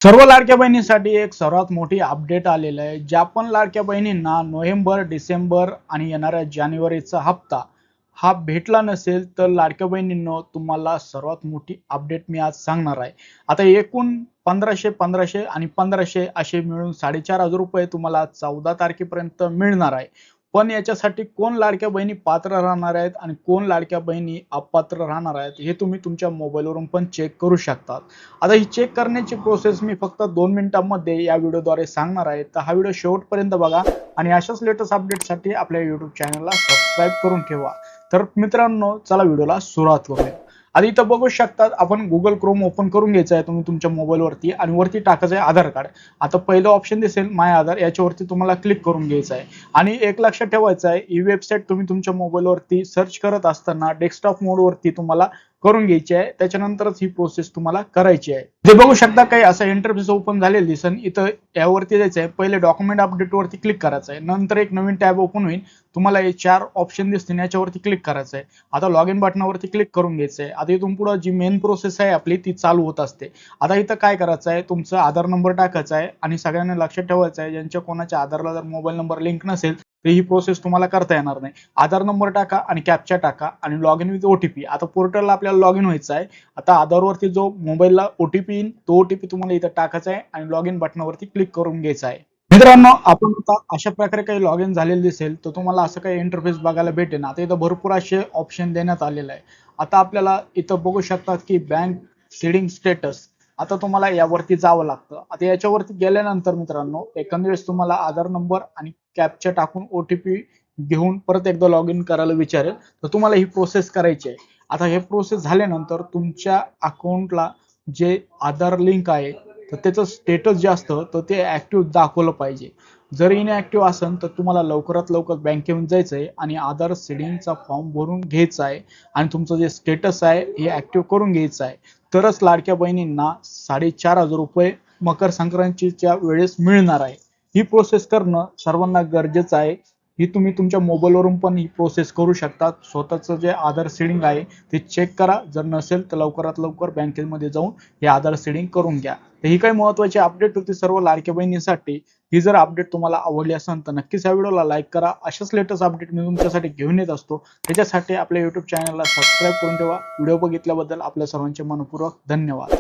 सर्व लाडक्या बहिणींसाठी एक सर्वात मोठी अपडेट आलेलं आहे. ज्या पण लाडक्या बहिणींना नोव्हेंबर, डिसेंबर आणि येणाऱ्या जानेवारीचा हप्ता हा भेटला नसेल, तर लाडक्या बहिणींनो तुम्हाला सर्वात मोठी अपडेट मी आज सांगणार आहे. आता एकूण 1500 आणि 1500 असे मिळून 4,500 रुपये तुम्हाला 14 तारखेपर्यंत मिळणार आहे. पण याच्यासाठी कोण लाडक्या बहिणी पात्र राहणार आहेत आणि कोण लाडक्या बहिणी अपात्र राहणार आहेत हे तुम्ही तुमच्या मोबाईलवरून पण चेक करू शकतात. आता ही चेक करण्याची प्रोसेस मी फक्त 2 मिनिटांमध्ये या व्हिडिओद्वारे सांगणार आहे. तर हा व्हिडिओ शेवटपर्यंत बघा आणि अशाच लेटेस्ट अपडेटसाठी आपल्या YouTube चॅनलला सबस्क्राईब करून ठेवा. तर मित्रांनो, चला व्हिडिओला सुरुवात करूया. आधी इथं बघू शकतात आपण Google Chrome ओपन करून घ्यायचं आहे तुम्ही तुमच्या मोबाईलवरती आणि वरती टाकायचं आहे आधार कार्ड. आता पहिलं ऑप्शन दिसेल माय आधार, याच्यावरती तुम्हाला क्लिक करून घ्यायचं आहे आणि एक लक्षात ठेवायचं आहे, ही वेबसाईट तुम्ही तुमच्या मोबाईलवरती सर्च करत असताना डेस्कटॉप मोडवरती तुम्हाला करून घ्यायची आहे. त्याच्यानंतरच ही प्रोसेस तुम्हाला करायची आहे. जे बघू शकता काही असं इंटरफेस ओपन झालेलं दिसन. इथं यावरती जायचं आहे, पहिले डॉक्युमेंट अपडेट वरती क्लिक करायचं आहे, नंतर एक नवीन टॅब ओपन होईल, तुम्हाला हे 4 ऑप्शन दिसतील, याच्यावरती क्लिक करायचं आहे. आता लॉग इन बटनावरती क्लिक करून घ्यायचं आहे. आता इथून पुढे जी मेन प्रोसेस आहे आपली ती चालू होत असते. आता इथं काय करायचं आहे, तुमचा आधार नंबर टाकायचा आहे आणि सगळ्यांना लक्षात ठेवायचं आहे, ज्यांच्या कोणाच्या आधारला जर मोबाईल नंबर लिंक नसेल तर ही प्रोसेस तुम्हाला करता येणार नाही. आधार नंबर टाका आणि कॅप्चा टाका आणि लॉग इन विथ ओटीपी. आता पोर्टलला आपल्याला लॉग इन व्हायचं आहे. आता आधारवरती जो मोबाईलला ओटीपी येईल तो ओटीपी तुम्हाला इथं टाकायचा आहे आणि लॉग इन बटनावरती क्लिक करून घ्यायचं आहे. मित्रांनो, आपण आता अशा प्रकारे काही लॉग इन झालेलं दिसेल तर तुम्हाला असं काही इंटरफेस बघायला भेटेल. आता इथं भरपूर असे ऑप्शन देण्यात आलेले आहे. आता आपल्याला इथं बघू शकतात की बँक सीडिंग स्टेटस. आता तुम्हाला यावरती जावं लागतं. आता याच्यावरती गेल्यानंतर मित्रांनो, एकंदरीत तुम्हाला आधार नंबर आणि कॅप्चा टाकून ओटीपी घेऊन परत एकदा लॉग इन करायला विचारेल. तर तुम्हाला ही प्रोसेस करायची आहे. आता हे प्रोसेस झाल्यानंतर तुमच्या अकाउंटला जे आधार लिंक आहे तर त्याचं स्टेटस जे असतं तर ते ऍक्टिव्ह दाखवलं पाहिजे. जर इनऍक्टिव्ह असेल तर तुम्हाला लवकरात लवकर बँकेमध्ये जायचं आहे आणि आधार सीडिंगचा फॉर्म भरून घ्यायचा आहे आणि तुमचं जे स्टेटस आहे हे ऍक्टिव्ह करून घ्यायचं आहे. तरच लाडक्या बहिणींना 4,500 रुपये मकर संक्रांतीच्या वेळेस मिळणार आहे. ही प्रोसेस करणं सर्वांना गरजेचं आहे. ही तुम्ही तुमच्या मोबाईलवरून पण ही प्रोसेस करू शकता. स्वतःचं जे आधार सीडिंग आहे ते चेक करा. जर नसेल तर लवकरात लवकर बँकेमध्ये जाऊन हे आधार सीडिंग करून घ्या. तर ही काही महत्त्वाची अपडेट होती सर्व लाडक्या बहिणींसाठी. ही जर अपडेट तुम्हाला आवडली असेल तर नक्कीच या व्हिडिओला लाईक करा. अशाच लेटेस्ट अपडेट मी तुमच्यासाठी घेऊन येत असतो. त्याच्यासाठी आपल्या YouTube चॅनलला सबस्क्राईब करून ठेवा. व्हिडिओ बघितल्याबद्दल आपल्या सर्वांचे मनपूर्वक धन्यवाद.